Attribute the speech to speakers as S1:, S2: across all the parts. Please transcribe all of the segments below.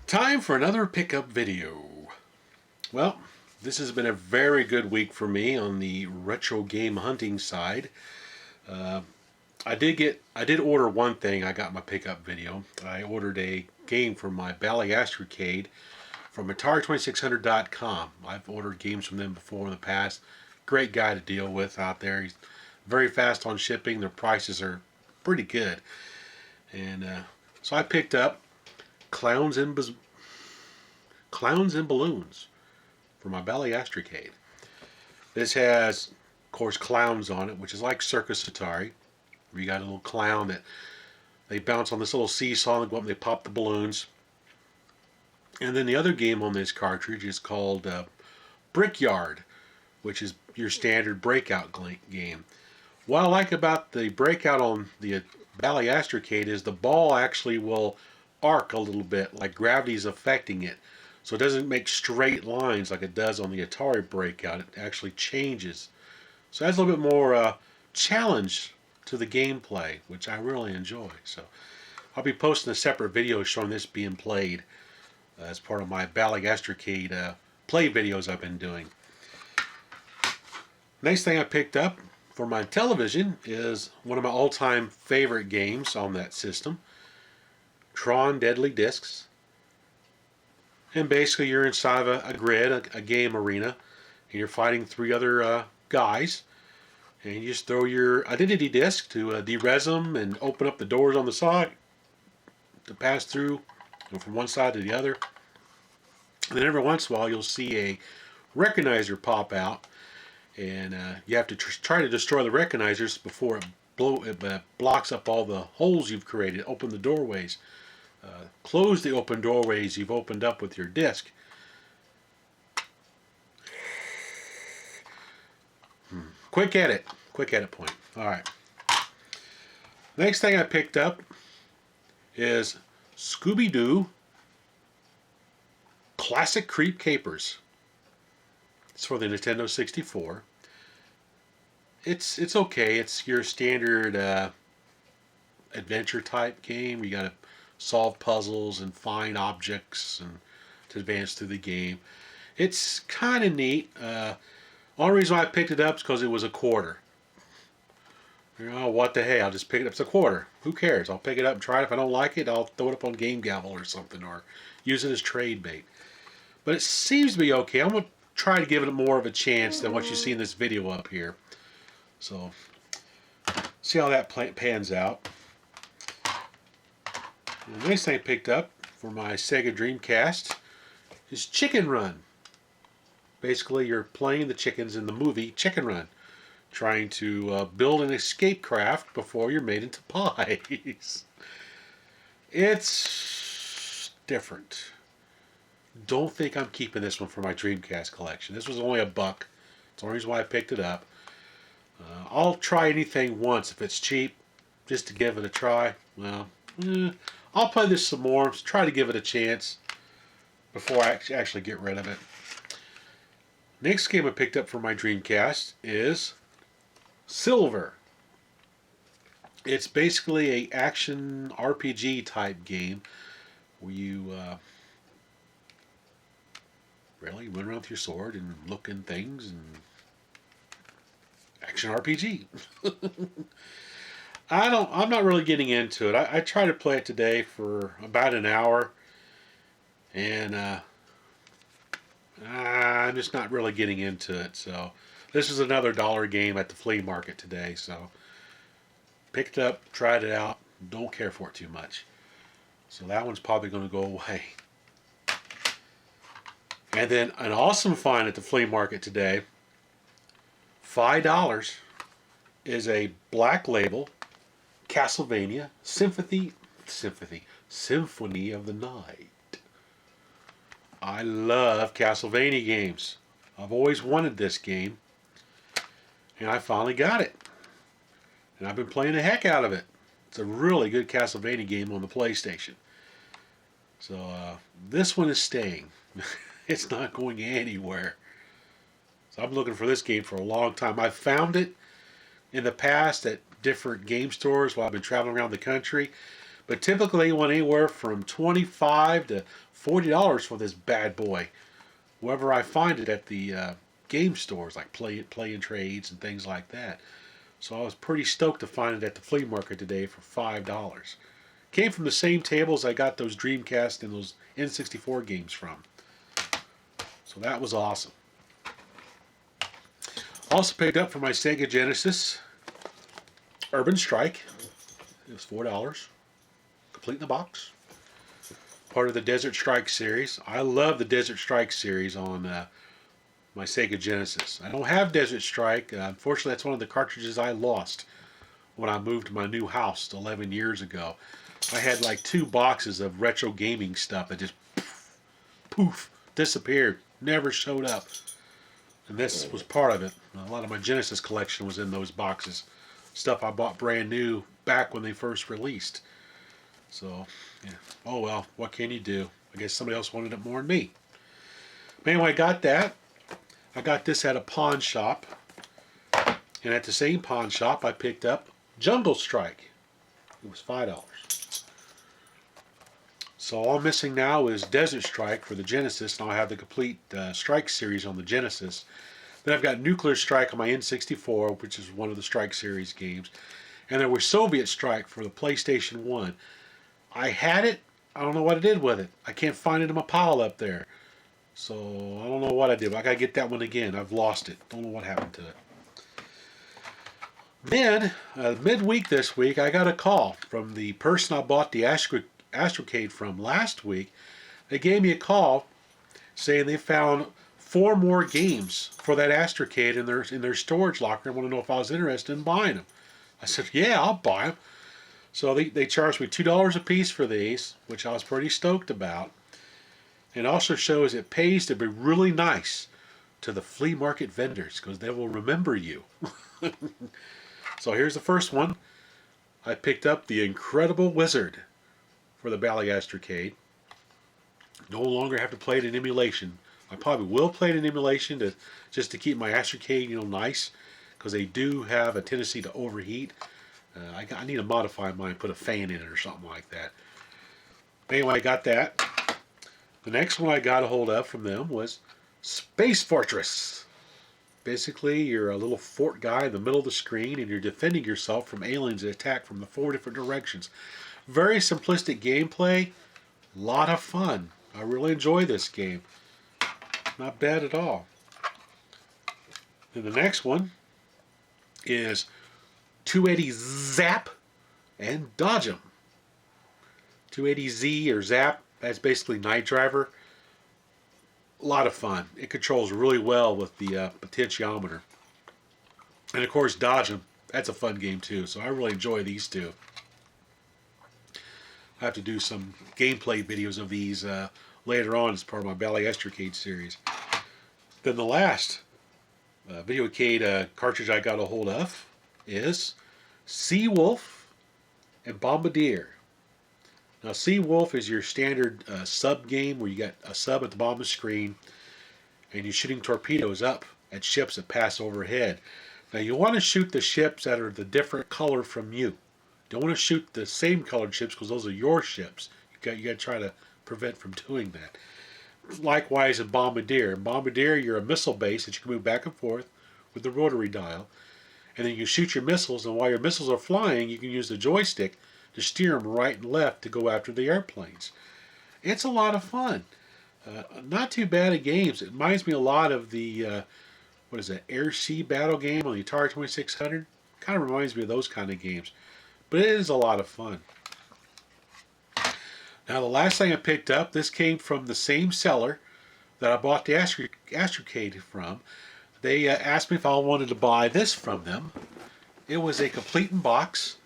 S1: Time for another pickup video. Well, this has been a very good week for me on the retro game hunting side. Uh, I did order one thing. I got my pickup video. I ordered a game from my Bally Extracade from Atari2600.com. I've ordered games from them before in the past. Great guy to deal with out there. He's very fast on shipping. Their prices are pretty good. And so I picked up Clowns and Balloons for my Bally Extracade. This has, of course, clowns on it, which is like Circus Atari. Where you got a little clown that they bounce on this little seesaw and go up and they pop the balloons. And then the other game on this cartridge is called Brickyard, which is your standard breakout game. What I like about the breakout on the Bally Extracade is the ball actually will arc a little bit, like gravity's affecting it. So it doesn't make straight lines like it does on the Atari breakout. It actually changes. So it adds a little bit more challenge to the gameplay, which I really enjoy. So I'll be posting a separate video showing this being played as part of my Bally Extracade play videos I've been doing. Next thing I picked up for my television is one of my all-time favorite games on that system, Tron Deadly Discs. And basically you're inside of a grid, a game arena, and you're fighting three other guys. And you just throw your identity disc to de-res them and open up the doors on the side to pass through from one side to the other. And then every once in a while you'll see a recognizer pop out, and you have to try to destroy the recognizers before it blocks up all the holes you've created, open the doorways. Close the open doorways you've opened up with your disc. Quick edit point. Alright. Next thing I picked up is Scooby-Doo Classic Creep Capers. It's for the Nintendo 64. It's okay. It's your standard adventure type game. You gotta solve puzzles and find objects and to advance through the game. It's kind of neat. Only reason why I picked it up is because it was a quarter. You know, what the hey, I'll just pick it up. It's a quarter. Who cares? I'll pick it up and try it. If I don't like it, I'll throw it up on Game Gavel or something, or use it as trade bait. But it seems to be okay. I'm going to try to give it more of a chance than what you see in this video up here. So, see how that pans out. The next thing I picked up for my Sega Dreamcast is Chicken Run. Basically, you're playing the chickens in the movie Chicken Run, trying to build an escape craft before you're made into pies. It's different. Don't think I'm keeping this one for my Dreamcast collection. This was only $1. It's the only reason why I picked it up. I'll try anything once if it's cheap, just to give it a try. Well, I'll play this some more, try to give it a chance before I actually get rid of it. Next game I picked up for my Dreamcast is Silver. It's basically an action RPG type game where you really run around with your sword and look in things, and action RPG. I'm not really getting into it. I tried to play it today for about an hour, and I'm just not really getting into it. So this is another $1 game at the flea market today. So picked it up, tried it out, don't care for it too much. So that one's probably going to go away. And then an awesome find at the flea market today, $5, is a black label Castlevania Symphony of the Night. I love Castlevania games. I've always wanted this game, and I finally got it. And I've been playing the heck out of it. It's a really good Castlevania game on the PlayStation. So this one is staying. It's not going anywhere. So I'm looking for this game for a long time. I've found it in the past at different game stores while I've been traveling around the country, But typically, went anywhere from $25 to $40 for this bad boy. Wherever I find it at the game stores, like play and trades and things like that. So I was pretty stoked to find it at the flea market today for $5. Came from the same tables I got those Dreamcast and those N64 games from. So that was awesome. Also picked up for my Sega Genesis Urban Strike. It was $4. Complete in the box. Part of the Desert Strike series. I love the Desert Strike series on my Sega Genesis. I don't have Desert Strike. Unfortunately, that's one of the cartridges I lost when I moved to my new house 11 years ago. I had like 2 boxes of retro gaming stuff that just poof, disappeared. Never showed up. And this was part of it. A lot of my Genesis collection was in those boxes. Stuff I bought brand new back when they first released. So, yeah. Oh well, what can you do? I guess somebody else wanted it more than me. But anyway, I got that. I got this at a pawn shop. And at the same pawn shop, I picked up Jungle Strike. It was $5. So all I'm missing now is Desert Strike for the Genesis, and I'll have the complete Strike series on the Genesis. Then I've got Nuclear Strike on my N64, which is one of the Strike series games. And there was Soviet Strike for the PlayStation 1. I had it. I don't know what I did with it. I can't find it in my pile up there. So I don't know what I did. But I got to get that one again. I've lost it. Don't know what happened to it. Then, midweek this week, I got a call from the person I bought the Extracade from last week. They gave me a call saying they found 4 more games for that Extracade in their storage locker. I want to know if I was interested in buying them. I said, yeah, I'll buy them. So they charged me $2 a piece for these, which I was pretty stoked about. It also shows it pays to be really nice to the flea market vendors because they will remember you. So here's the first one. I picked up the Incredible Wizard for the Bally Extracade. No longer have to play it in emulation. I probably will play it in emulation just to keep my Extracade, nice, because they do have a tendency to overheat. I need to modify mine, put a fan in it or something like that. Anyway, I got that. The next one I got a hold of from them was Space Fortress. Basically, you're a little fort guy in the middle of the screen, and you're defending yourself from aliens that attack from the 4 different directions. Very simplistic gameplay. A lot of fun. I really enjoy this game. Not bad at all. And the next one is 280 Zap and Dodge 'em. 280Z or Zap, that's basically Night Driver. A lot of fun. It controls really well with the potentiometer. And of course, Dodge 'em, that's a fun game too. So I really enjoy these two. I have to do some gameplay videos of these later on as part of my Bally Extracade series. Then the last Videocade cartridge I got a hold of is Seawolf and Bombardier. Now, Seawolf is your standard sub game where you got a sub at the bottom of the screen and you're shooting torpedoes up at ships that pass overhead. Now, you want to shoot the ships that are the different color from you. You don't want to shoot the same colored ships because those are your ships. You got to try to prevent from doing that. Likewise in Bombardier. In Bombardier, you're a missile base that you can move back and forth with the rotary dial. And then you shoot your missiles, and while your missiles are flying, you can use the joystick to steer them right and left to go after the airplanes. It's a lot of fun. Not too bad at games. It reminds me a lot of the, Air-Sea battle game on the Atari 2600. Kind of reminds me of those kind of games. But it is a lot of fun. Now the last thing I picked up, this came from the same seller that I bought the Extracade from. They asked me if I wanted to buy this from them. It was a complete in box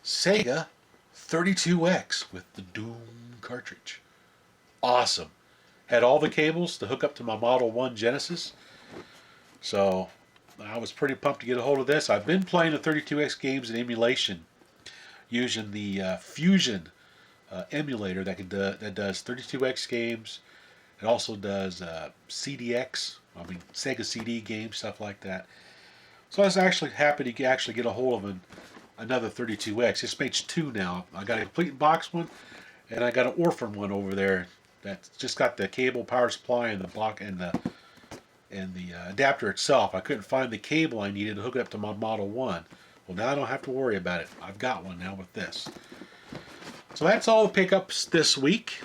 S1: Sega 32X with the Doom cartridge. Awesome. Had all the cables to hook up to my Model 1 Genesis. So I was pretty pumped to get a hold of this. I've been playing the 32X games in emulation using the Fusion emulator that does 32X games. It also does CDX, Sega CD games, stuff like that. So I was actually happy to get a hold of another 32X. This makes two now. I got a complete box one, and I got an orphan one over there that's just got the cable, power supply, and the block and the adapter itself. I couldn't find the cable I needed to hook it up to my Model 1. Well, now I don't have to worry about it. I've got one now with this. So that's all the pickups this week.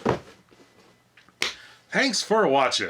S1: Thanks for watching.